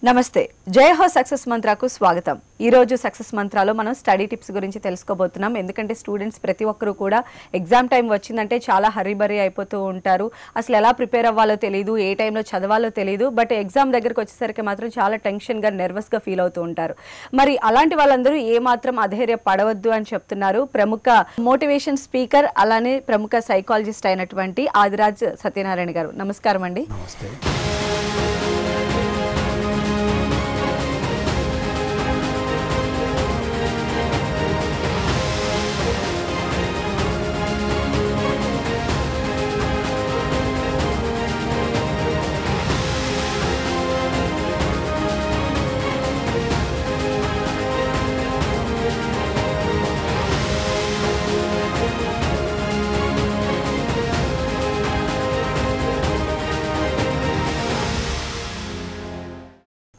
నమస్తే జై హో సక్సెస్ మంత్రాకు స్వాగతం। ఈ రోజు సక్సెస్ మంత్రాలో మనం స్టడీ టిప్స్ గురించి తెలుసుకోబోతున్నాం। ఎందుకంటే స్టూడెంట్స్ ప్రతి ఒక్కరు కూడా ఎగ్జామ్ టైం వచ్చిందంటే చాలా హరిబరి అయిపోతూ ఉంటారు। అసలు ఎలా ప్రిపేర్ అవ్వాలో తెలియదు, ఏ టైంలో చదవాలో తెలియదు। బట్ ఎగ్జామ్ దగ్గరికి వచ్చేసరికి మాత్రం చాలా టెన్షన్ గా నర్వస్ గా ఫీల్ అవుతూ ఉంటారు। మరి అలాంటి వాళ్ళందరూ ఏ మాత్రం అధైర్య పడవద్దు అని చెప్తున్నారు ప్రముఖ మోటివేషన్ స్పీకర్ అలానే ప్రముఖ సైకాలజిస్ట్ అయినటువంటి ఆదిరాజ్ సత్యనారాయణ గారు। నమస్కారం అండి। నమస్తే।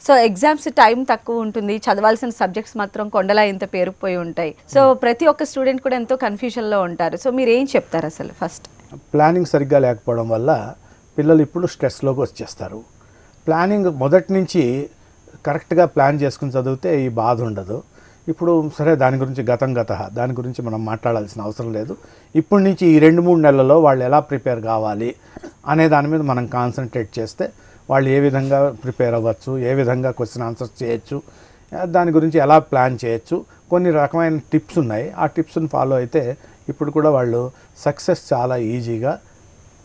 సో ఎగ్జామ్స్ టైం తక్కువ ఉంటుంది, చదవాల్సిన సబ్జెక్ట్స్ మాత్రం కొండలా ఇంత పేరుకుపోయి ఉంటాయి। సో ప్రతి ఒక్క స్టూడెంట్ కూడా ఎంతో కన్ఫ్యూజన్లో ఉంటారు। సో మీరు ఏం చెప్తారు? అసలు ఫస్ట్ ప్లానింగ్ సరిగ్గా లేకపోవడం వల్ల పిల్లలు ఇప్పుడు స్ట్రెస్లోకి వచ్చేస్తారు। ప్లానింగ్ మొదటి నుంచి కరెక్ట్గా ప్లాన్ చేసుకుని చదివితే ఈ బాధ ఉండదు। ఇప్పుడు సరే దాని గురించి దాని గురించి మనం మాట్లాడాల్సిన అవసరం లేదు। ఇప్పటి నుంచి ఈ 2-3 నెలల్లో వాళ్ళు ఎలా ప్రిపేర్ కావాలి అనే దాని మీద మనం కాన్సన్ట్రేట్ చేస్తే వాళ్ళు ఏ విధంగా ప్రిపేర్ అవ్వచ్చు, ఏ విధంగా క్వశ్చన్ ఆన్సర్స్ చేయొచ్చు, దాని గురించి ఎలా ప్లాన్ చేయొచ్చు, కొన్ని రకమైన టిప్స్ ఉన్నాయి। ఆ టిప్స్ని ఫాలో అయితే ఇప్పుడు కూడా వాళ్ళు సక్సెస్ చాలా ఈజీగా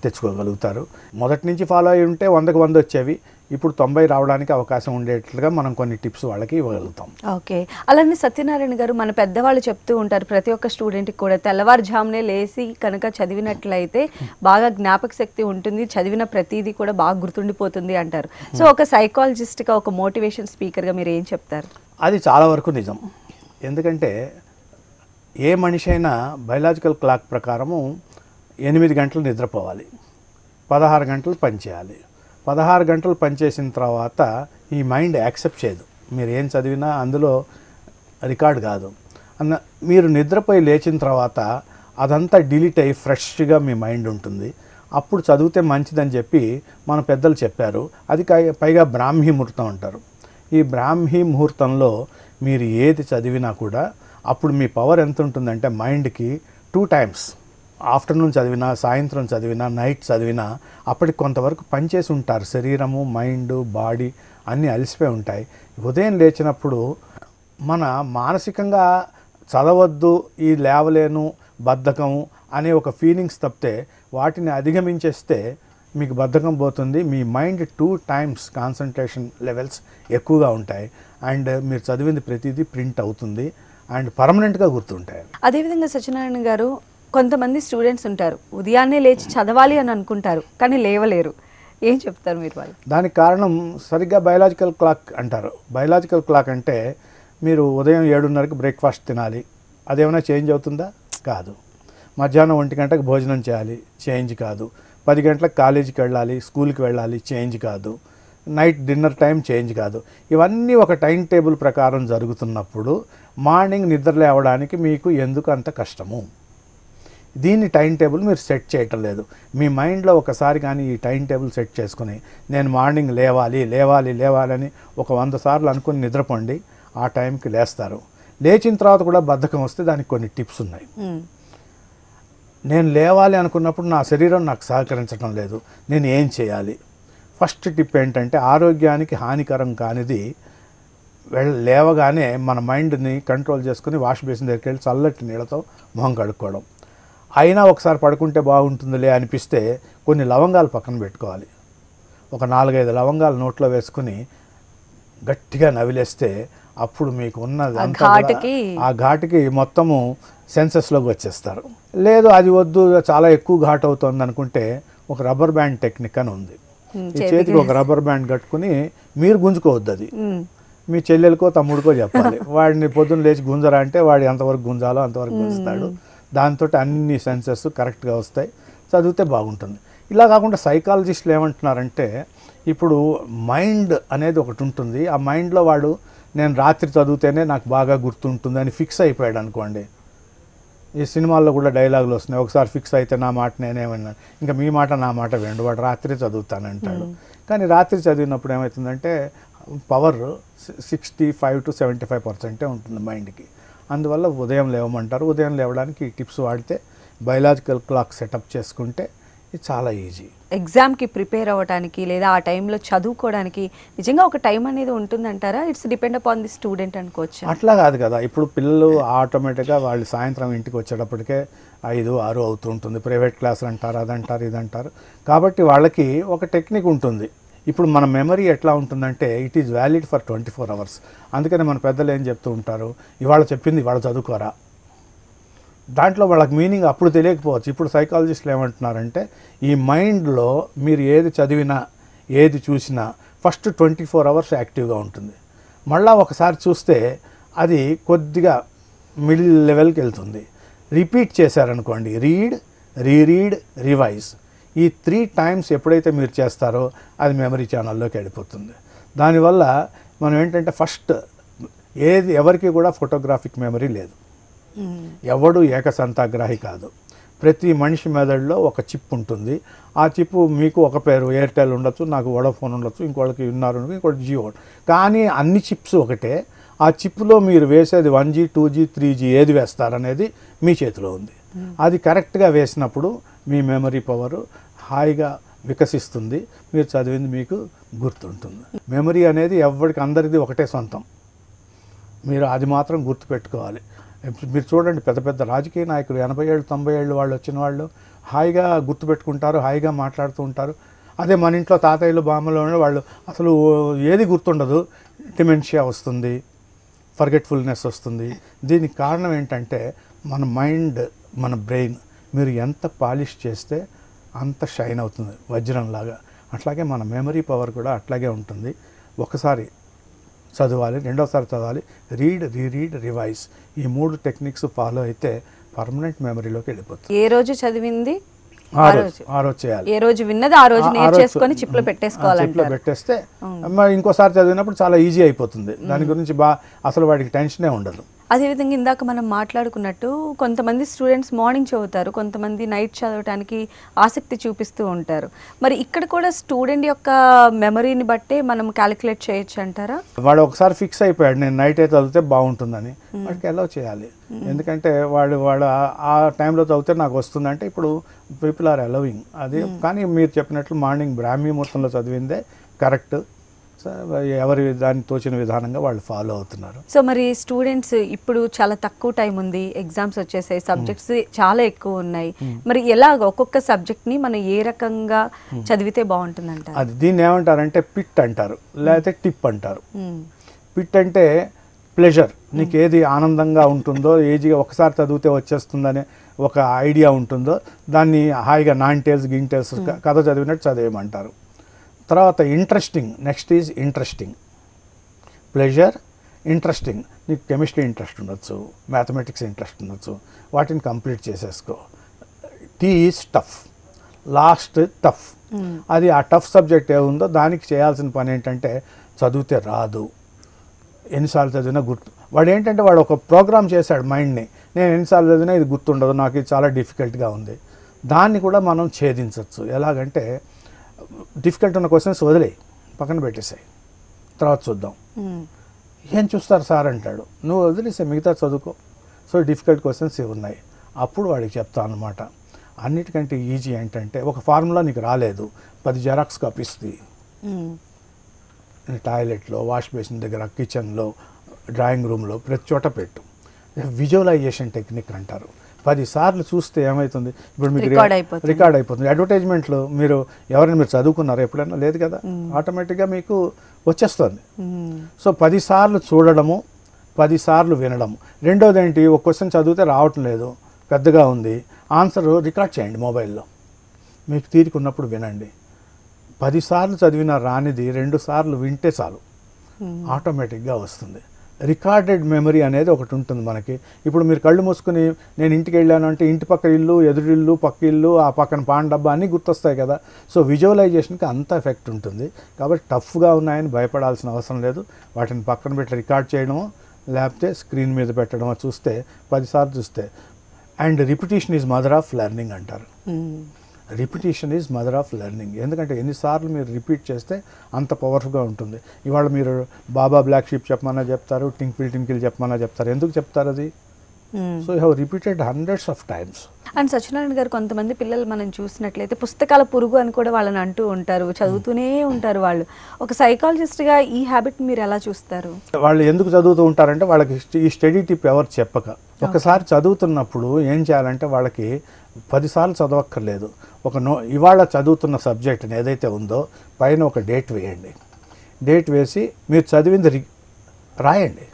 తెచ్చుకోగలుగుతారు। మొదటి నుంచి ఫాలో అయి ఉంటే 100కి 100 వచ్చేవి, ఇప్పుడు 90 రావడానికి అవకాశం ఉండేట్లుగా మనం కొన్ని టిప్స్ వాళ్ళకి ఇవ్వగలుగుతాం। ఓకే, అలానే సత్యనారాయణ గారు మన పెద్దవాళ్ళు చెప్తూ ఉంటారు ప్రతి ఒక్క స్టూడెంట్కి కూడా తెల్లవారుజామునే లేచి కనుక చదివినట్లయితే బాగా జ్ఞాపక శక్తి ఉంటుంది, చదివిన ప్రతిదీ కూడా బాగా గుర్తుండిపోతుంది అంటారు। సో ఒక సైకాలజిస్ట్గా, ఒక మోటివేషన్ స్పీకర్గా మీరు ఏం చెప్తారు? అది చాలా వరకు నిజం। ఎందుకంటే ఏ మనిషి అయినా బయలాజికల్ క్లాక్ ప్రకారము 8 గంటలు నిద్రపోవాలి, 16 గంటలు పనిచేయాలి। 16 గంటలు పనిచేసిన తర్వాత ఈ మైండ్ యాక్సెప్ట్ చేయదు, మీరు ఏం చదివినా అందులో రికార్డ్ కాదు అన్న। మీరు నిద్రపోయి లేచిన తర్వాత అదంతా డిలీట్ అయ్యి ఫ్రెష్గా మీ మైండ్ ఉంటుంది, అప్పుడు చదివితే మంచిదని చెప్పి మన పెద్దలు చెప్పారు। అది పైగా బ్రాహ్మీ ముహూర్తం అంటారు। ఈ బ్రాహ్మీ ముహూర్తంలో మీరు ఏది చదివినా కూడా అప్పుడు మీ పవర్ ఎంత ఉంటుందంటే మైండ్కి 2 టైమ్స్, ఆఫ్టర్నూన్ చదివినా, సాయంత్రం చదివినా, నైట్ చదివినా అప్పటికి కొంతవరకు పనిచేసి ఉంటారు। శరీరము, మైండ్, బాడీ అన్నీ అలసిపోయి ఉంటాయి। ఉదయం లేచినప్పుడు మన మానసికంగా చదవద్దు, ఈ లేవలేను, బద్ధకం అనే ఒక ఫీలింగ్స్ తప్పితే వాటిని అధిగమించేస్తే మీకు బద్ధకం పోతుంది, మీ మైండ్ 2 టైమ్స్ కాన్సన్ట్రేషన్ లెవెల్స్ ఎక్కువగా ఉంటాయి, అండ్ మీరు చదివింది ప్రతిదీ ప్రింట్ అవుతుంది అండ్ పర్మనెంట్గా గుర్తుంటాయి। అదేవిధంగా సత్యనారాయణ గారు, కొంతమంది స్టూడెంట్స్ ఉంటారు ఉదయాన్నే లేచి చదవాలి అని అనుకుంటారు కానీ లేవలేరు, ఏం చెప్తారు మీరు వాళ్ళు? దానికి కారణం సరిగ్గా బయలాజికల్ క్లాక్ అంటారు। బయలాజికల్ క్లాక్ అంటే మీరు ఉదయం 7:30కి బ్రేక్ఫాస్ట్ తినాలి, అదేమైనా చేంజ్ అవుతుందా? కాదు। మధ్యాహ్నం 1 గంటకు భోజనం చేయాలి, చేంజ్ కాదు। 10 గంటలకు కాలేజీకి వెళ్ళాలి, స్కూల్కి వెళ్ళాలి, చేంజ్ కాదు। నైట్ డిన్నర్ టైం చేంజ్ కాదు। ఇవన్నీ ఒక టైం టేబుల్ ప్రకారం జరుగుతున్నప్పుడు మార్నింగ్ నిద్ర లేవడానికి మీకు ఎందుకు అంత కష్టము? దీన్ని టైం టేబుల్ మీరు సెట్ చేయటం లేదు। మీ మైండ్లో ఒకసారి కానీ ఈ టైం టేబుల్ సెట్ చేసుకుని నేను మార్నింగ్ లేవాలని ఒక 100 సార్లు అనుకుని నిద్రపోండి, ఆ టైంకి లేస్తారు। లేచిన తర్వాత కూడా బద్ధకం వస్తే దానికి కొన్ని టిప్స్ ఉన్నాయి। నేను లేవాలి అనుకున్నప్పుడు నా శరీరం నాకు సహకరించడం లేదు, నేను ఏం చేయాలి? ఫస్ట్ టిప్ ఏంటంటే ఆరోగ్యానికి హానికరం కానిది లేవగానే మన మైండ్ని కంట్రోల్ చేసుకుని వాష్ బేసిన్ దగ్గరికి వెళ్ళి చల్లటి నీళ్ళతో మొహం కడుక్కోవడం। అయినా ఒకసారి పడుకుంటే బాగుంటుందిలే అనిపిస్తే కొన్ని లవంగాలు పక్కన పెట్టుకోవాలి, ఒక 4-5 లవంగాలు నోట్లో వేసుకుని గట్టిగా నవిలేస్తే అప్పుడు మీకు ఉన్నది ఆ ఘాటుకి మొత్తము సెన్సెస్లోకి వచ్చేస్తారు। లేదు అది వద్దు, చాలా ఎక్కువ ఘాటు అవుతుంది అనుకుంటే ఒక రబ్బర్ బ్యాండ్ టెక్నిక్ అని ఉంది। ఈ చేతికి ఒక రబ్బర్ బ్యాండ్ కట్టుకుని మీరు గుంజుకోవద్దు, అది మీ చెల్లెలకో తమ్ముడికో చెప్పాలి। వాడిని పొద్దున్న లేచి గుంజరా అంటే వాడు ఎంతవరకు గుంజాలో అంతవరకు గుంజుతాడు, దాంతో అన్ని సెన్సెస్ కరెక్ట్గా వస్తాయి, చదివితే బాగుంటుంది। ఇలా కాకుండా సైకాలజిస్టులు ఏమంటున్నారంటే ఇప్పుడు మైండ్ అనేది ఒకటి ఉంటుంది, ఆ మైండ్లో వాడు నేను రాత్రి చదివితేనే నాకు బాగా గుర్తుంటుంది అని ఫిక్స్ అయిపోయాడు అనుకోండి। ఈ సినిమాల్లో కూడా డైలాగులు వస్తున్నాయి, ఒకసారి ఫిక్స్ అయితే నా మాట నేనేమన్నా, ఇంకా మీ మాట నా మాట వినండి, వాడు రాత్రి చదువుతానంటాడు। కానీ రాత్రి చదివినప్పుడు ఏమవుతుందంటే పవర్ 65-75% ఉంటుంది మైండ్కి. అందువల్ల ఉదయం లేవమంటారు. ఉదయం లేవడానికి ఈ టిప్స్ వాడితే బయలాజికల్ క్లాక్ సెటప్ చేసుకుంటే ఇది చాలా ఈజీ. ఎగ్జామ్కి ప్రిపేర్ అవ్వడానికి లేదా ఆ టైంలో చదువుకోవడానికి నిజంగా ఒక టైం అనేది ఉంటుందంటారా? It's depend upon the student అనుకోవచ్చు. అట్లా కాదు కదా, ఇప్పుడు పిల్లలు ఆటోమేటిక్గా వాళ్ళు సాయంత్రం ఇంటికి వచ్చేటప్పటికే 5-6 అవుతుంటుంది. ప్రైవేట్ క్లాసులు అంటారు, అదంటారు, ఇదంటారు. కాబట్టి వాళ్ళకి ఒక టెక్నిక్ ఉంటుంది. ఇప్పుడు మన మెమరీ ఎట్లా ఉంటుందంటే it is valid for 24 hours. అందుకని మన పెద్దలు ఏం చెప్తూ ఉంటారు, ఇవాళ చెప్పింది ఇవాళ చదువుకోరా. దాంట్లో వాళ్ళకి మీనింగ్ అప్పుడు తెలియకపోవచ్చు. ఇప్పుడు సైకాలజిస్టులు ఏమంటున్నారంటే ఈ మైండ్లో మీరు ఏది చదివినా ఏది చూసినా ఫస్ట్ 24 hours యాక్టివ్గా ఉంటుంది. మళ్ళీ ఒకసారి చూస్తే అది కొద్దిగా మిడిల్ లెవెల్కి వెళ్తుంది. రిపీట్ చేశారనుకోండి, రీడ్, రీరీడ్, రివైజ్, ఈ 3 times ఎప్పుడైతే మీరు చేస్తారో అది మెమరీ ఛానల్లోకి వెళ్ళిపోతుంది. దానివల్ల మనం ఏంటంటే ఫస్ట్ ఎవరికి కూడా ఫోటోగ్రాఫిక్ మెమరీ లేదు. ఎవడు ఏకసంతాగ్రాహి కాదు. ప్రతి మనిషి మెదడులో ఒక చిప్ ఉంటుంది. ఆ చిప్ మీకు ఒక పేరు ఎయిర్టెల్ ఉండొచ్చు, నాకు వోడాఫోన్ ఉండొచ్చు, ఇంకోళ్ళకి ఉన్నారు, ఇంకోటి జియో. కానీ అన్ని చిప్స్ ఒకటే. ఆ చిప్లో మీరు వేసేది 1G, 2G, 3G ఏది వేస్తారనేది మీ చేతిలో ఉంది. అది కరెక్ట్గా వేసినప్పుడు మీ మెమరీ పవరు హాయిగా వికసిస్తుంది. మీరు చదివింది మీకు గుర్తుంటుంది. మెమరీ అనేది ఎవరికి అందరిది ఒకటే సొంతం. మీరు అది మాత్రం గుర్తుపెట్టుకోవాలి. మీరు చూడండి, పెద్ద పెద్ద రాజకీయ నాయకులు 80 ఏళ్ళు 90 ఏళ్ళు వాళ్ళు వచ్చిన వాళ్ళు హాయిగా గుర్తుపెట్టుకుంటారు, హాయిగా మాట్లాడుతూ ఉంటారు. అదే మన ఇంట్లో తాతయ్యలు బామ్మలు వాళ్ళు అసలు ఏది గుర్తుండదు. డిమెన్షియా వస్తుంది, ఫర్గెట్ఫుల్నెస్ వస్తుంది. దీనికి కారణం ఏంటంటే మన మైండ్, మన బ్రెయిన్ మీరు ఎంత పాలిష్ చేస్తే అంత షైన్ అవుతుంది వజ్రంలాగా. అట్లాగే మన మెమరీ పవర్ కూడా అట్లాగే ఉంటుంది. ఒకసారి చదవాలి, రెండోసారి చదవాలి, రీడ్, రీరీడ్, రివైజ్, ఈ 3 టెక్నిక్స్ ఫాలో అయితే పర్మనెంట్ మెమరీలోకి వెళ్ళిపోతుంది. ఏ రోజు చదివింది ఆ రోజు చేయాలి. ఏ రోజు విన్నది ఆ రోజు నేర్చేసుకొని చిప్లో పెట్టేసుకోవాలి. చిప్లో పెట్టేస్తే ఇంకోసారి చదివినప్పుడు చాలా ఈజీ అయిపోతుంది. దాని గురించి అసలు వాడికి టెన్షనే ఉండదు. అదేవిధంగా ఇందాక మనం మాట్లాడుకున్నట్టు కొంతమంది స్టూడెంట్స్ మార్నింగ్ చదువుతారు, కొంతమంది నైట్ చదవడానికి ఆసక్తి చూపిస్తూ ఉంటారు. మరి ఇక్కడ కూడా స్టూడెంట్ యొక్క మెమరీని బట్టే మనం క్యాలిక్యులేట్ చేయొచ్చు అంటారా? వాడు ఒకసారి ఫిక్స్ అయిపోయాడు నేను నైటే చదివితే బాగుంటుందని, వాడికి ఎలా చేయాలి. ఎందుకంటే వాడు ఆ టైంలో చదివితే నాకు వస్తుందంటే ఇప్పుడు పీపుల్ ఆర్ అలవింగ్ అది. కానీ మీరు చెప్పినట్లు మార్నింగ్ బ్రాహ్మీ ముహూర్తంలో చదివిందే కరెక్ట్. ఎవరి దాన్ని తోచిన విధానంగా వాళ్ళు ఫాలో అవుతున్నారు. సో మరి స్టూడెంట్స్ ఇప్పుడు చాలా తక్కువ టైం ఉంది, ఎగ్జామ్స్ వచ్చేసాయి, సబ్జెక్ట్స్ చాలా ఎక్కువ ఉన్నాయి. మరి ఎలాగ ఒక్కొక్క సబ్జెక్ట్ని మనం ఏ రకంగా చదివితే బాగుంటుంది అంటారు? అది దీన్ని ఏమంటారంటే పిట్ అంటారు, లేకపోతే టిప్ అంటారు. పిట్ అంటే ప్లెజర్, నీకు ఏది ఆనందంగా ఉంటుందో, ఏజిగా ఒకసారి చదివితే వచ్చేస్తుందనే ఒక ఐడియా ఉంటుందో దాన్ని హాయిగా నాన్టేల్స్ గింటేల్స్ కథ చదివినట్టు చదివేయమంటారు. తర్వాత interesting, next is interesting. Pleasure, interesting, నీకు కెమిస్ట్రీ ఇంట్రెస్ట్ ఉండొచ్చు, మ్యాథమెటిక్స్ ఇంట్రెస్ట్ ఉండొచ్చు, వాటిని కంప్లీట్ చేసేసుకో. T is tough, last tough. అది ఆ టఫ్ సబ్జెక్ట్ ఏముందో దానికి చేయాల్సిన పని ఏంటంటే చదివితే రాదు, ఎన్నిసార్లు చదివినా గుర్తు. వాడు ఏంటంటే వాడు ఒక ప్రోగ్రామ్ చేశాడు మైండ్ని, నేను ఎన్నిసార్లు చదివినా ఇది గుర్తుండదు, నాకు ఇది చాలా డిఫికల్ట్గా ఉంది. దాన్ని కూడా మనం ఛేదించవచ్చు. ఎలాగంటే డిఫికల్ట్ ఉన్న క్వశ్చన్స్ వదిలేయి, పక్కన పెట్టేసాయి, తర్వాత చూద్దాం. ఏం చూస్తారు సార్ అంటాడు, నువ్వు వదిలేసే మిగతా చదువుకో. సో డిఫికల్ట్ క్వశ్చన్స్ ఉన్నాయి, అప్పుడు వాడికి చెప్తాను అనమాట. అన్నిటికంటే ఈజీ ఏంటంటే ఒక ఫార్ములా నీకు రాలేదు, 10 జెరాక్స్ కాపీస్ టాయిలెట్లో, వాష్ బేసిన్ దగ్గర, కిచెన్లో, డ్రాయింగ్ రూమ్లో, ప్రతి చోట పెట్టు. విజువలైజేషన్ టెక్నిక్ అంటారు. 10 సార్లు చూస్తే ఏమవుతుంది, ఇప్పుడు మీకు రికార్డ్ అయిపోతుంది. అడ్వర్టైజ్మెంట్లు మీరు ఎవరైనా మీరు చదువుకున్నారో ఎప్పుడైనా? లేదు కదా, ఆటోమేటిక్గా మీకు వచ్చేస్తుంది. సో 10 సార్లు చూడడము, 10 సార్లు వినడము. రెండోది ఏంటి, ఒక క్వశ్చన్ చదివితే రావటం లేదు, పెద్దగా ఉంది, ఆన్సర్ రికార్డ్ చేయండి మొబైల్లో, మీకు తీరికున్నప్పుడు వినండి. 10 సార్లు చదివిన రానిది 2 సార్లు వింటే చాలు, ఆటోమేటిక్గా వస్తుంది. రికార్డెడ్ మెమరీ అనేది ఒకటి ఉంటుంది మనకి. ఇప్పుడు మీరు కళ్ళు మూసుకుని నేను ఇంటికి వెళ్ళాను అంటే ఇంటి పక్క ఇల్లు, ఎదురిల్లు, పక్క ఇల్లు, ఆ పక్కన పాన్ డబ్బా అన్నీ గుర్తొస్తాయి కదా. సో విజువలైజేషన్కి అంత ఎఫెక్ట్ ఉంటుంది. కాబట్టి టఫ్గా ఉన్నాయని భయపడాల్సిన అవసరం లేదు. వాటిని పక్కన పెట్టి రికార్డ్ చేయడమో లేకపోతే స్క్రీన్ మీద పెట్టడమో చూస్తే 10 సార్లు చూస్తే. And repetition is mother of learning అంటారు. Repetition is mother of learning. ఎందుకంటే ఎన్నిసార్లు మీరు రిపీట్ చేస్తే అంత పవర్ఫుల్గా ఉంటుంది. ఇవాళ మీరు బాబా బ్లాక్ షీప్ చెప్పమన్నా చెప్తారు, టింకిల్ చెప్పమన్నా చెప్తారు. ఎందుకు చెప్తారు అది? So you have repeated hundreds of times. And Satyanarayana గారు, కొంతమంది పిల్లలు మనం చూసినట్లయితే పుస్తకాల పురుగు అని కూడా వాళ్ళని అంటూ ఉంటారు, చదువుతూనే ఉంటారు వాళ్ళు. ఒక సైకాలజిస్ట్గా ఈ హ్యాబిట్ మీరు ఎలా చూస్తారు? వాళ్ళు ఎందుకు చదువుతూ ఉంటారంటే వాళ్ళకి ఈ స్టడీ టిప్ ఎవరు చెప్పక. ఒకసారి చదువుతున్నప్పుడు ఏం చేయాలంటే వాళ్ళకి 10 సార్లు చదవక్కర్లేదు. ఇవాళ చదువుతున్న సబ్జెక్ట్ని ఏదైతే ఉందో పైన ఒక డేట్ వేయండి. డేట్ వేసి మీరు చదివింది రాయండి.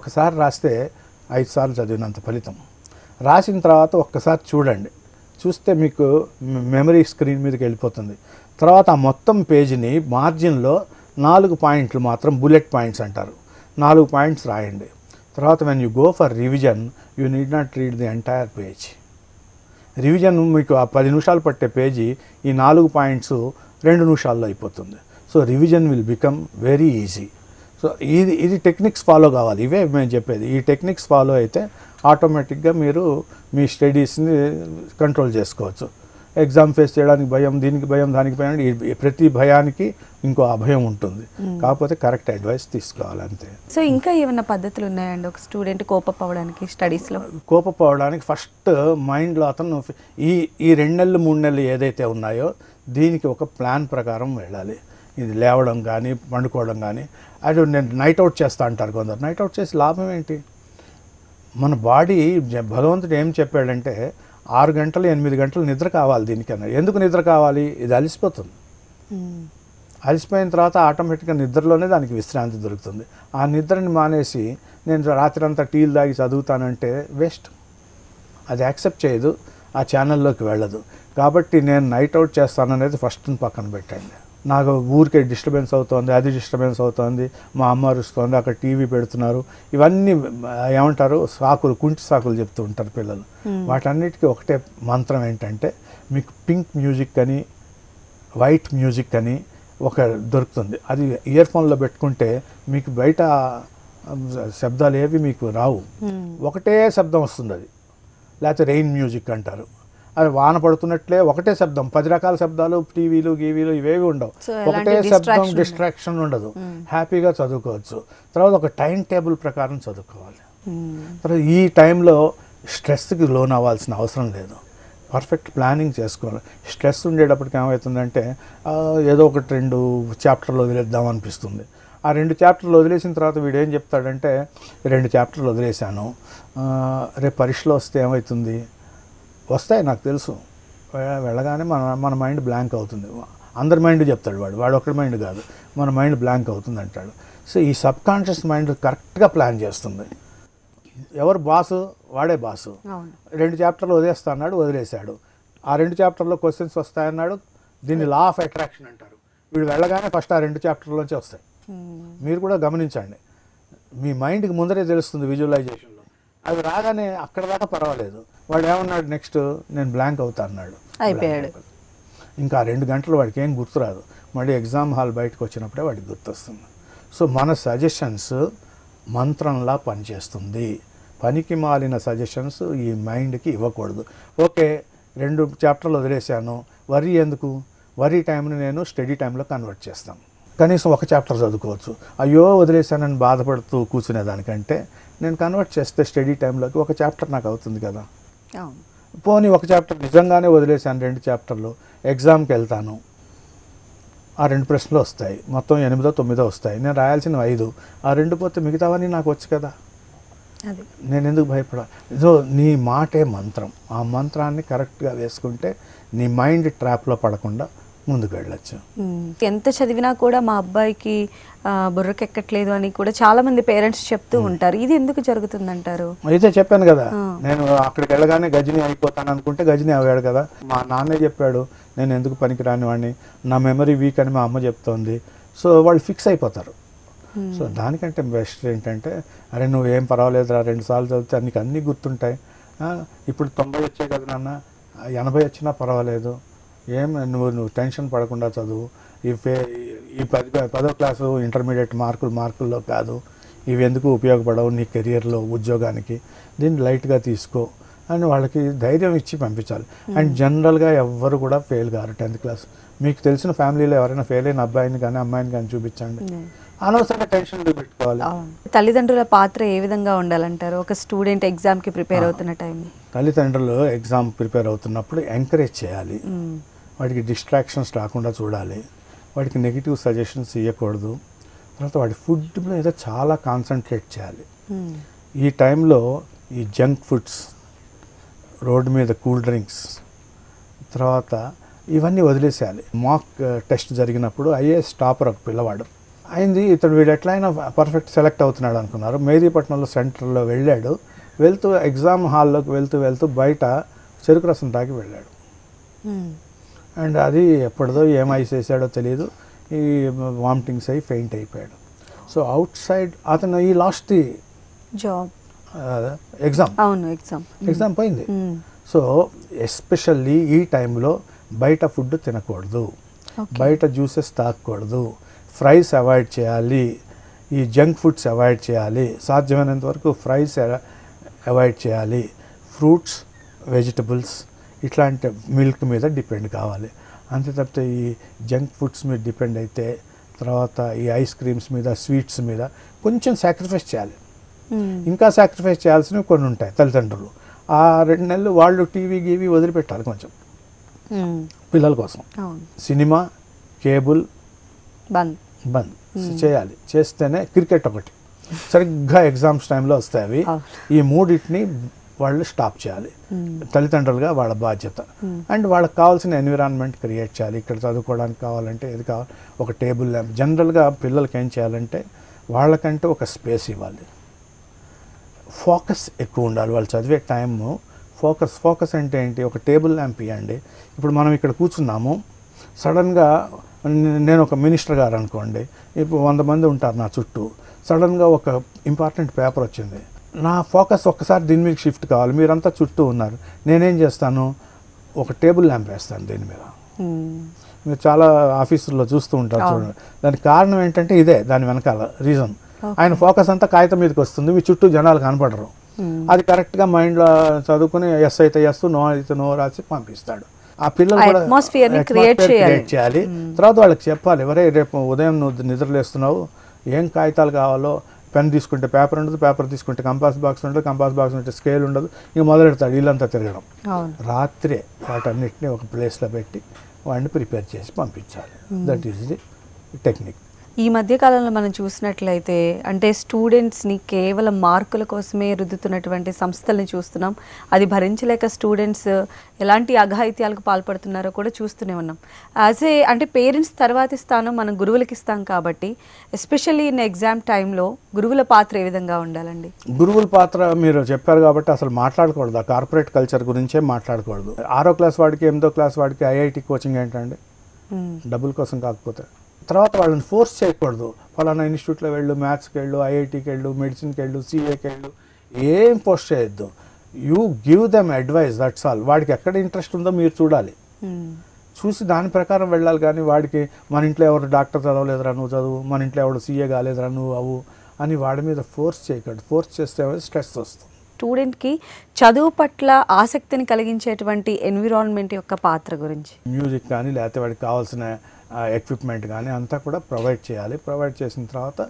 ఒకసారి రాస్తే 5 సార్లు చదివినంత ఫలితం. రాసిన తర్వాత ఒక్కసారి చూడండి. చూస్తే మీకు మెమరీ స్క్రీన్ మీదకి వెళ్ళిపోతుంది. తర్వాత ఆ మొత్తం పేజీని మార్జిన్లో 4 పాయింట్లు మాత్రం బుల్లెట్ పాయింట్స్ అంటారు, 4 పాయింట్స్ రాయండి. తర్వాత when you go for revision you need not read the entire page. Revision మీకు ఆ 10 నిమిషాలు పట్టే పేజీ ఈ 4 పాయింట్స్ 2 నిమిషాల్లో అయిపోతుంది. So revision will become very easy. So ఇది టెక్నిక్స్ ఫాలో కావాలి. ఇవే మేము చెప్పేది. ఈ టెక్నిక్స్ ఫాలో అయితే ఆటోమేటిక్గా మీరు మీ స్టడీస్ని కంట్రోల్ చేసుకోవచ్చు. ఎగ్జామ్ ఫేస్ చేయడానికి భయం, దీనికి భయం, దానికి భయం, ప్రతి భయానికి ఇంకో అభయం ఉంటుంది. కాకపోతే కరెక్ట్ అడ్వైస్ తీసుకోవాలి అంతే. సో ఇంకా ఏమైనా పద్ధతులు ఉన్నాయండి ఒక స్టూడెంట్ కోపపోవడానికి స్టడీస్లో? కోపపోవడానికి ఫస్ట్ మైండ్లో అతను ఈ 2 నెలలు 3 నెలలు ఏదైతే ఉన్నాయో దీనికి ఒక ప్లాన్ ప్రకారం వెళ్ళాలి. ఇది లేవడం కానీ పండుకోవడం కానీ. అది నేను నైట్ అవుట్ చేస్తా అంటారు కొందరు. నైట్ అవుట్ చేసి లాభం ఏంటి? మన బాడీ భగవంతుడు ఏం చెప్పాడంటే 6 గంటలు 8 గంటలు నిద్ర కావాలి దీనికన్నా. ఎందుకు నిద్ర కావాలి? ఇది అలసిపోతుంది. అలసిపోయిన తర్వాత ఆటోమేటిక్గా నిద్రలోనే దానికి విశ్రాంతి దొరుకుతుంది. ఆ నిద్రని మానేసి నేను రాత్రి అంతా టీలు తాగి చదువుతానంటే వేస్ట్. అది యాక్సెప్ట్ చేయదు, ఆ ఛానల్లోకి వెళ్ళదు. కాబట్టి నేను నైట్ అవుట్ చేస్తాననేది ఫస్ట్ పక్కన పెట్టండి. నాకు ఊరికే డిస్టర్బెన్స్ అవుతోంది, అది డిస్టర్బెన్స్ అవుతోంది, మా అమ్మ అరుస్తోంది, అక్కడ టీవీ పెడుతున్నారు, ఇవన్నీ ఏమంటారు సాకులు, కుంటి సాకులు చెప్తూ ఉంటారు పిల్లలు. వాటన్నిటికీ ఒకటే మంత్రం ఏంటంటే మీకు పింక్ మ్యూజిక్ అని వైట్ మ్యూజిక్ అని ఒక దొరుకుతుంది. అది ఇయర్ ఫోన్లో పెట్టుకుంటే మీకు బయట శబ్దాలు ఏవి మీకు రావు, ఒకటే శబ్దం వస్తుంది. అది లేకపోతే రెయిన్ మ్యూజిక్ అంటారు. అది వాన పడుతున్నట్లే ఒకటే శబ్దం, 10 రకాల శబ్దాలు, టీవీలు గీవీలు ఇవేవి ఉండవు. ఒకటే శబ్దం, డిస్ట్రాక్షన్ ఉండదు. హ్యాపీగా చదువుకోవచ్చు. తర్వాత ఒక టైం టేబుల్ ప్రకారం చదువుకోవాలి. తర్వాత ఈ టైంలో స్ట్రెస్కి లోన్ అవ్వాల్సిన అవసరం లేదు. పర్ఫెక్ట్ ప్లానింగ్ చేసుకోవాలి. స్ట్రెస్ ఉండేటప్పటికి ఏమవుతుందంటే ఏదో ఒకటి 2 చాప్టర్లు వదిలేద్దాం అనిపిస్తుంది. ఆ 2 చాప్టర్లు వదిలేసిన తర్వాత వీడు ఏం చెప్తాడంటే 2 చాప్టర్లు వదిలేశాను, రేపు పరీక్షలో వస్తే ఏమవుతుంది? వస్తాయి నాకు తెలుసు. వెళ్ళగానే మన మైండ్ బ్లాంక్ అవుతుంది. అందరి మైండ్ చెప్తాడు వాడు ఒక్కడి మైండ్ కాదు, మన మైండ్ బ్లాంక్ అవుతుంది అంటాడు. సో ఈ సబ్ కాన్షియస్ మైండ్ కరెక్ట్గా ప్లాన్ చేస్తుంది. ఎవరు బాసు? వాడే బాసు. 2 చాప్టర్లు వదిలేస్తా అన్నాడు, వదిలేశాడు. ఆ 2 చాప్టర్లో క్వశ్చన్స్ వస్తాయన్నాడు. దీన్ని లా ఆఫ్ అట్రాక్షన్ అంటారు. వీడు వెళ్ళగానే ఫస్ట్ ఆ 2 చాప్టర్లోంచి వస్తాయి. మీరు కూడా గమనించండి. మీ మైండ్కి ముందరే తెలుస్తుంది విజువలైజేషన్లో. అవి రాగానే అక్కడ దాకా పర్వాలేదు. వాడు ఏమన్నాడు నెక్స్ట్? నేను బ్లాంక్ అవుతా అన్నాడు, అయిపోయాడు. ఇంకా 2 గంటలు వాడికి ఏం గుర్తురాదు. మళ్ళీ ఎగ్జామ్ హాల్ బయటకు వచ్చినప్పుడే వాడికి గుర్తొస్తుంది. సో మన సజెషన్స్ మంత్రంలా పనిచేస్తుంది. పనికి మాలిన సజెషన్స్ ఈ మైండ్కి ఇవ్వకూడదు. ఓకే 2 చాప్టర్లు వదిలేశాను, వరీ ఎందుకు? వరీ టైంని నేను స్టడీ టైంలో కన్వర్ట్ చేస్తాను. కనీసం 1 చాప్టర్ చదువుకోవచ్చు. అయ్యో వదిలేశానని బాధపడుతూ కూర్చునేదానికంటే నేను కన్వర్ట్ చేస్తే స్టడీ టైంలోకి 1 చాప్టర్ నాకు అవుతుంది కదా. పోనీ 1 చాప్టర్ నిజంగానే వదిలేశాను, 2 చాప్టర్లు, ఎగ్జామ్కి వెళ్తాను, ఆ 2 ప్రశ్నలు వస్తాయి, మొత్తం 8, 9 వస్తాయి, నేను రాయాల్సిన 5, ఆ 2 పోతే మిగతావన్నీ నాకు వచ్చు కదా. నేను ఎందుకు భయపడాలి? ఇదో నీ మాటే మంత్రం. ఆ మంత్రాన్ని కరెక్ట్గా వేసుకుంటే నీ మైండ్ ట్రాప్లో పడకుండా ముందుకు వెళ్ళచ్చు. ఎంత చదివినా కూడా మా అబ్బాయికి బుర్రకెక్కట్లేదు అని కూడా చాలా మంది పేరెంట్స్ చెప్తూ ఉంటారు. ఇది ఎందుకు జరుగుతుందంటారు? అయితే చెప్పాను కదా, నేను అక్కడికి వెళ్ళగానే గజని అయిపోతాను అనుకుంటే గజని అయ్యాడు కదా. మా నాన్నే చెప్పాడు నేను ఎందుకు పనికిరాని వాడిని, నా మెమరీ వీక్ అని మా అమ్మ చెప్తోంది. సో వాళ్ళు ఫిక్స్ అయిపోతారు. సో దానికంటే బెస్ట్ ఏంటంటే అరే నువ్వు ఏం పర్వాలేదురా, 2 సార్లు చదివితే నీకు అన్నీ గుర్తుంటాయి. ఇప్పుడు 90 వచ్చాయి కదా నాన్న, 80 వచ్చినా పర్వాలేదు, ఏం నువ్వు టెన్షన్ పడకుండా చదువు. ఈ 10వ క్లాసు ఇంటర్మీడియట్ మార్కుల్లో కాదు, ఇవి ఎందుకు ఉపయోగపడవు నీ కెరియర్లో, ఉద్యోగానికి. దీన్ని లైట్గా తీసుకో. అని వాళ్ళకి ధైర్యం ఇచ్చి పంపించాలి. అండ్ జనరల్గా ఎవ్వరు కూడా ఫెయిల్ కారు 10th క్లాస్. మీకు తెలిసిన ఫ్యామిలీలో ఎవరైనా ఫెయిల్ అయిన అబ్బాయిని కానీ అమ్మాయిని కానీ చూపించండి, అనవసరంగా టెన్షన్ పెట్టుకోవాలి. తల్లిదండ్రుల పాత్ర ఏ విధంగా ఉండాలంటారు ఒక స్టూడెంట్ ఎగ్జామ్కి ప్రిపేర్ అవుతున్న టైం? తల్లిదండ్రులు ఎగ్జామ్ ప్రిపేర్ అవుతున్నప్పుడు ఎంకరేజ్ చేయాలి, వాడికి డిస్ట్రాక్షన్స్ రాకుండా చూడాలి, వాడికి నెగిటివ్ సజెషన్స్ ఇవ్వకూడదు. తర్వాత వాడి ఫుడ్ మీద చాలా కాన్సన్ట్రేట్ చేయాలి. ఈ టైంలో ఈ జంక్ ఫుడ్స్, రోడ్డు మీద కూల్ డ్రింక్స్, తర్వాత ఇవన్నీ వదిలేసేయాలి. మాక్ టెస్ట్ జరిగినప్పుడు ఐఏఎస్ టాపర్ ఒక పిల్లవాడు అయింది. వీడు ఎట్లయినా పర్ఫెక్ట్ సెలెక్ట్ అవుతున్నాడు అనుకున్నారు. మెహదీపట్నంలో సెంటర్లో వెళ్ళాడు. వెళ్తూ ఎగ్జామ్ హాల్లోకి వెళ్తూ బయట చెరుకు రసం తాగి వెళ్ళాడు. అండ్ అది ఎప్పటిదో ఏమైస్ వేసాడో తెలియదు, ఈ వామిటింగ్స్ అయ్యి ఫెయింట్ అయిపోయాడు. సో అవుట్ సైడ్ అతను ఈ లాస్ట్ ది జాబ్ ఎగ్జామ్ పోయింది. సో ఎస్పెషల్లీ ఈ టైంలో బయట ఫుడ్ తినకూడదు, బయట జ్యూసెస్ తాగకూడదు, ఫ్రైస్ అవాయిడ్ చేయాలి, ఈ జంక్ ఫుడ్స్ అవాయిడ్ చేయాలి, సాధ్యమైనంత వరకు ఫ్రైస్ అవాయిడ్ చేయాలి, ఫ్రూట్స్, వెజిటబుల్స్ ఇట్లాంటి మిల్క్ మీద డిపెండ్ కావాలి. అంతే తప్పితే ఈ జంక్ ఫుడ్స్ మీద డిపెండ్ అయితే తర్వాత ఈ ఐస్ క్రీమ్స్ మీద, స్వీట్స్ మీద కొంచెం సాక్రిఫైస్ చేయాలి. ఇంకా సాక్రిఫైస్ చేయాల్సినవి కొన్ని ఉంటాయి. తల్లిదండ్రులు ఆ 2 నెలలు వాళ్ళు టీవీ గీవీ వదిలిపెట్టాలి కొంచెం పిల్లల కోసం. సినిమా, కేబుల్ బంద్ చేయాలి. చేస్తేనే క్రికెట్ ఒకటి సరిగ్గా ఎగ్జామ్స్ టైంలో వస్తాయి అవి. ఈ మూడింటిని వాళ్ళు స్టాప్ చేయాలి. తల్లిదండ్రులుగా వాళ్ళ బాధ్యత. అండ్ వాళ్ళకి కావాల్సిన ఎన్విరాన్మెంట్ క్రియేట్ చేయాలి. ఇక్కడ చదువుకోవడానికి కావాలంటే ఏది కావాలి, ఒక టేబుల్ ల్యాంప్. జనరల్గా పిల్లలకి ఏం చేయాలంటే వాళ్ళకంటే ఒక స్పేస్ ఇవ్వాలి. ఫోకస్ ఎక్కువ ఉండాలి వాళ్ళు చదివే టైము. ఫోకస్ అంటే ఏంటి, ఒక టేబుల్ ల్యాంప్ ఇవ్వండి. ఇప్పుడు మనం ఇక్కడ కూర్చున్నాము, సడన్గా నేను ఒక మినిస్టర్ గారు అనుకోండి, ఇప్పుడు 100 మంది ఉంటారు నా చుట్టూ, సడన్గా ఒక ఇంపార్టెంట్ పేపర్ వచ్చింది, నా ఫోకస్ ఒక్కసారి దీని మీద షిఫ్ట్ కావాలి. మీరంతా చుట్టూ ఉన్నారు, నేనేం చేస్తాను, ఒక టేబుల్ ల్యాంప్ వేస్తాను దీని మీద. మీరు చాలా ఆఫీసుల్లో చూస్తూ ఉంటారు చూడండి. దానికి కారణం ఏంటంటే ఇదే, దాని వెనకాల రీజన్. ఆయన ఫోకస్ అంతా కాగితం మీదకి వస్తుంది, మీ చుట్టూ జనాలు కనపడరు. అది కరెక్ట్గా మైండ్లో చదువుకుని ఎస్ అయితే ఎస్, నో అయితే నో రాసి పంపిస్తాడు. ఆ పిల్లలు కూడా అట్మాస్ఫియర్ క్రియేట్ చేయాలి. తర్వాత వాళ్ళకి చెప్పాలి, ఎవరే రేపు ఉదయం నువ్వు నిద్రలేస్తున్నావు, ఏం కాగితాలు కావాలో, పెన్ తీసుకుంటే పేపర్ ఉండదు, పేపర్ తీసుకుంటే కంపాస్ బాక్స్ ఉండదు, కంపాస్ బాక్స్ ఉంటే స్కేల్ ఉండదు. ఇక మొదలెడతాడు ఇల్లంతా తిరగడం. రాత్రే వాటన్నిటిని ఒక ప్లేస్లో పెట్టి వాడిని ప్రిపేర్ చేసి పంపించాలి. That is the technique. ఈ మధ్య కాలంలో మనం చూసినట్లయితే అంటే స్టూడెంట్స్ని కేవలం మార్కుల కోసమే రుద్దుతున్నటువంటి సంస్థల్ని చూస్తున్నాం. అది భరించలేక స్టూడెంట్స్ ఎలాంటి అఘాయిత్యాలకు పాల్పడుతున్నారో కూడా చూస్తూనే ఉన్నాం. అంటే పేరెంట్స్ తర్వాతి స్థానం మనం గురువులకి ఇస్తాం కాబట్టి ఎస్పెషల్లీ ఇన్ ఎగ్జామ్ టైంలో గురువుల పాత్ర ఏ విధంగా ఉండాలండి? గురువుల పాత్ర మీరు చెప్పారు కాబట్టి అసలు మాట్లాడకూడదు, ఆ కార్పొరేట్ కల్చర్ గురించే మాట్లాడకూడదు. 6వ క్లాస్ వాడికి 8వ క్లాస్ వాడికి ఐఐటి కోచింగ్ ఏంటండి, డబ్బుల కోసం కాకపోతే. తర్వాత వాళ్ళని ఫోర్స్ చేయకూడదు, ఫలానా ఇన్స్టిట్యూట్లో వెళ్ళు, మ్యాథ్స్కి వెళ్ళు, ఐఐటికి వెళ్ళు, మెడిసిన్కి వెళ్ళు, సిఏకి వెళ్ళు, ఏం పోస్ట్ చేయొద్దు. You give them advice, that's all. వాడికి ఎక్కడ ఇంట్రెస్ట్ ఉందో మీరు చూడాలి, చూసి దాని ప్రకారం వెళ్ళాలి. కానీ వాడికి మన ఇంట్లో ఎవరు డాక్టర్ చదవలేదురా నువ్వు చదువు, మన ఇంట్లో ఎవరు సీఏ కాలేదురా నువ్వు అవు అని వాడి మీద ఫోర్స్ చేయకూడదు. ఫోర్స్ చేస్తే స్ట్రెస్ వస్తుంది. స్టూడెంట్కి చదువు పట్ల ఆసక్తిని కలిగించేటువంటి ఎన్విరాన్మెంట్ యొక్క పాత్ర గురించి మ్యూజిక్ కానీ లేకపోతే వాడికి కావాల్సిన ఎక్విప్మెంట్ కానీ అంతా కూడా ప్రొవైడ్ చేయాలి. ప్రొవైడ్ చేసిన తర్వాత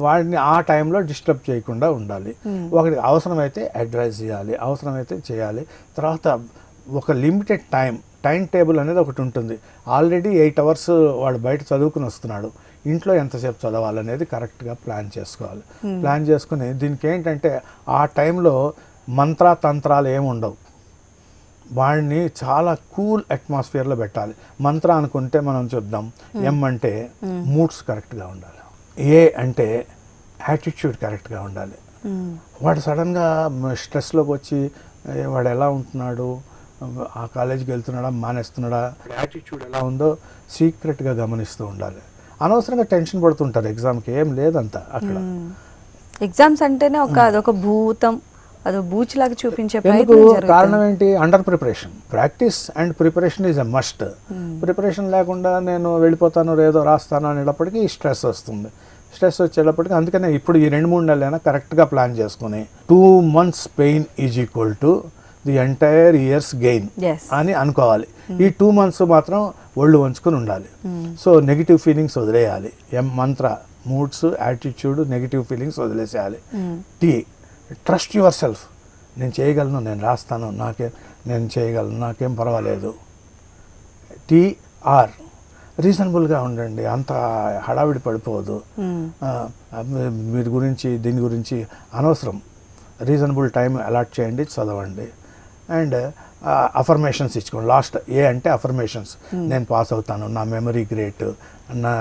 వాడిని ఆ టైంలో డిస్టర్బ్ చేయకుండా ఉండాలి. ఒకటి అవసరమైతే అడ్వైజ్ చేయాలి, అవసరమైతే చేయాలి. తర్వాత ఒక లిమిటెడ్ టైం టేబుల్ అనేది ఒకటి ఉంటుంది. ఆల్రెడీ 8 అవర్స్ వాడు బయట చదువుకుని వస్తున్నాడు, ఇంట్లో ఎంతసేపు చదవాలనేది కరెక్ట్గా ప్లాన్ చేసుకోవాలి. ప్లాన్ చేసుకుని దీనికి ఏంటంటే ఆ టైంలో మంత్రాతంత్రాలు ఏమి ఉండవు, వాడిని చాలా కూల్ అట్మాస్ఫియర్లో పెట్టాలి. మంత్ర అనుకుంటే మనం చూద్దాం, ఎం అంటే మూడ్స్ కరెక్ట్గా ఉండాలి, ఏ అంటే యాటిట్యూడ్ కరెక్ట్గా ఉండాలి. వాడు సడన్గా స్ట్రెస్లోకి వచ్చి వాడు ఎలా ఉంటున్నాడు, ఆ కాలేజీకి వెళ్తున్నాడా మానేస్తున్నాడా, యాటిట్యూడ్ ఎలా ఉందో సీక్రెట్గా గమనిస్తూ ఉండాలి. అనవసరంగా టెన్షన్ పడుతుంటారు ఎగ్జామ్కి, ఏం లేదంతా అక్కడ. ఎగ్జామ్స్ అంటేనే అదొక భూతం, అదో బూచిలాగా చూపించే కారణం ఏంటి, under preparation. Practice and preparation is a must. Preparation లేకుండా నేను వెళ్ళిపోతాను ఏదో రాస్తాను అనేటప్పటికీ స్ట్రెస్ వస్తుంది. స్ట్రెస్ వచ్చేటప్పటికి అందుకనే ఇప్పుడు ఈ 2-3 నెలలైనా కరెక్ట్గా ప్లాన్ చేసుకుని 2 months pain is equal to the entire years gain అని అనుకోవాలి. ఈ 2 months మాత్రం ఒళ్ళు వంచుకొని ఉండాలి. సో నెగిటివ్ ఫీలింగ్స్ వదిలేయాలి. మంత్ర మూడ్స్, యాటిట్యూడ్, నెగిటివ్ ఫీలింగ్స్ వదిలేసేయాలి. T, trust yourself. నేను చేయగలను, నేను రాస్తాను, నేను చేయగలను, నాకేం పర్వాలేదు. టీఆర్, రీజనబుల్గా ఉండండి, అంత హడావిడి పడిపోవద్దు. దీని గురించి అనవసరం. రీజనబుల్ టైం అలాట్ చేయండి, చదవండి. అండ్ అఫర్మేషన్స్ ఇచ్చుకోండి. లాస్ట్ ఏ అంటే అఫర్మేషన్స్. నేను పాస్ అవుతాను, నా మెమరీ గ్రేట్, నా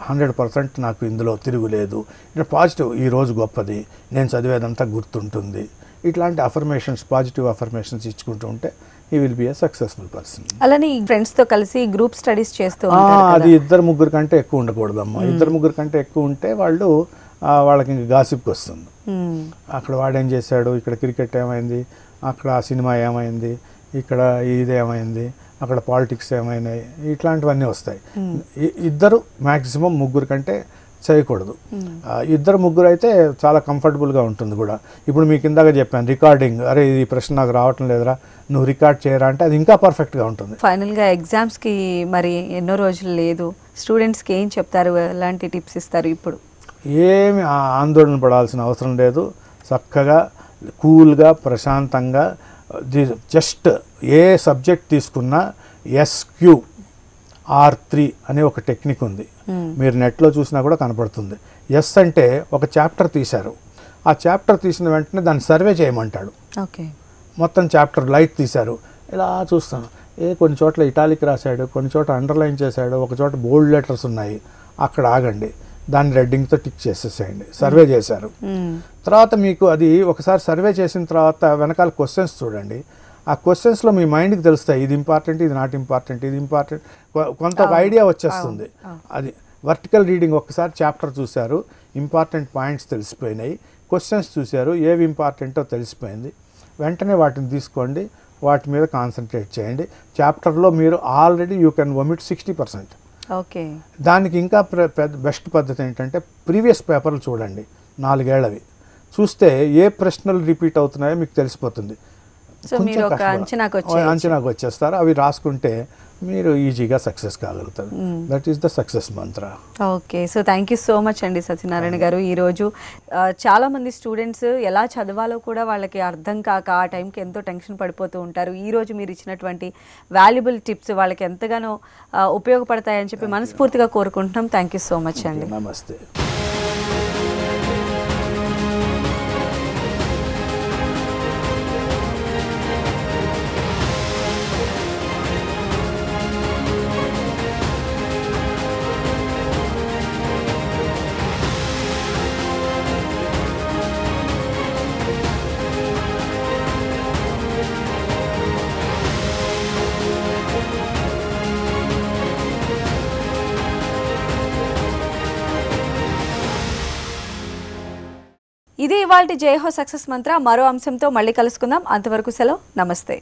100% నాకు ఇందులో తిరుగులేదు, ఇట్లా పాజిటివ్, ఈరోజు గొప్పది, నేను చదివేదంతా గుర్తుంటుంది. ఇట్లాంటి అఫర్మేషన్స్, పాజిటివ్ అఫర్మేషన్స్ ఇచ్చుకుంటూ ఉంటే he will be a successful person. అలానే ఫ్రెండ్స్ తో కలిసి గ్రూప్ స్టడీస్ చేస్తూ అది 2-3 కంటే ఎక్కువ ఉండకూడదమ్మా. 2-3 కంటే ఎక్కువ ఉంటే వాళ్ళకి ఇంకా గాసిప్కి వస్తుంది. అక్కడ వాడేం చేశాడు, ఇక్కడ క్రికెట్ ఏమైంది, అక్కడ సినిమా ఏమైంది, ఇక్కడ ఇదేమైంది, అక్కడ పాలిటిక్స్ ఏమైనాయి, ఇట్లాంటివన్నీ వస్తాయి. 2 మ్యాక్సిమం 3 కంటే చేయకూడదు. 2-3 అయితే చాలా కంఫర్టబుల్గా ఉంటుంది కూడా. ఇప్పుడు మీకు ఇందాక చెప్పాను రికార్డింగ్, అరే ఈ ప్రశ్న నాకు రావటం లేదురా, నువ్వు రికార్డ్ చేయరా అంటే అది ఇంకా పర్ఫెక్ట్గా ఉంటుంది. ఫైనల్గా ఎగ్జామ్స్కి మరి ఎన్నో రోజులు లేదు, స్టూడెంట్స్కి ఏం చెప్తారు, ఎలాంటి టిప్స్ ఇస్తారు? ఇప్పుడు ఏమి ఆందోళన పడాల్సిన అవసరం లేదు. చక్కగా కూల్గా ప్రశాంతంగా జస్ట్ ఏ సబ్జెక్ట్ తీసుకున్నా SQR3 అనే ఒక టెక్నిక్ ఉంది. మీరు నెట్లో చూసినా కూడా కనపడుతుంది. ఎస్ అంటే ఒక చాప్టర్ తీశారు, ఆ చాప్టర్ తీసిన వెంటనే దాన్ని సర్వే చేయమంటాడు. ఓకే, మొత్తం చాప్టర్ లైట్ తీశారు, ఇలా చూస్తాను. కొన్ని చోట్ల ఇటాలిక్ రాశాడు, కొన్ని చోట్ల అండర్లైన్ చేశాడు, ఒక చోట బోల్డ్ లెటర్స్ ఉన్నాయి, అక్కడ ఆగండి, దాన్ని రెడ్డింగ్తో టిక్ చేసేసేయండి. సర్వే చేశారు. తర్వాత మీకు అది ఒకసారి సర్వే చేసిన తర్వాత వెనకాల క్వశ్చన్స్ చూడండి. ఆ క్వశ్చన్స్లో మీ మైండ్కి తెలుస్తాయి, ఇది ఇంపార్టెంట్, ఇది నాట్ ఇంపార్టెంట్, ఇది ఇంపార్టెంట్, కొంత ఒక ఐడియా వచ్చేస్తుంది. అది వర్టికల్ రీడింగ్. ఒక్కసారి చాప్టర్ చూశారు, ఇంపార్టెంట్ పాయింట్స్ తెలిసిపోయినాయి, క్వశ్చన్స్ చూశారు, ఏవి ఇంపార్టెంటో తెలిసిపోయింది, వెంటనే వాటిని తీసుకోండి, వాటి మీద కాన్సన్ట్రేట్ చేయండి. చాప్టర్లో మీరు already you can omit 60%. Okay, దానికి ఇంకా బెస్ట్ పద్ధతి ఏంటంటే ప్రీవియస్ పేపర్లు చూడండి, 4 ఏళ్లవి చూస్తే ఏ ప్రశ్నలు రిపీట్ అవుతున్నాయో మీకు తెలిసిపోతుంది. అంచనాకు వచ్చేస్తారు. అవి రాసుకుంటే మీరు ఈజీగా సక్సెస్ కాగలుగుతారు. దట్ ఈస్ ద సక్సెస్ మంత్ర. Okay, so thank you so much అండి సత్యనారాయణ గారు. ఈరోజు చాలామంది స్టూడెంట్స్ ఎలా చదవాలో కూడా వాళ్ళకి అర్థం కాక ఆ టైంకి ఎంతో టెన్షన్ పడిపోతూ ఉంటారు. ఈరోజు మీరు ఇచ్చినటువంటి వాల్యుబుల్ టిప్స్ వాళ్ళకి ఎంతగానో ఉపయోగపడతాయని చెప్పి మనస్ఫూర్తిగా కోరుకుంటున్నాం. థ్యాంక్ యూ సో మచ్ అండి. నమస్తే. ఇది ఇవాల్టి జై హో సక్సెస్ మంత్ర. మరో అంశంతో మళ్ళీ కలుసుకుందాం. అంతవరకు సెలవు. నమస్తే.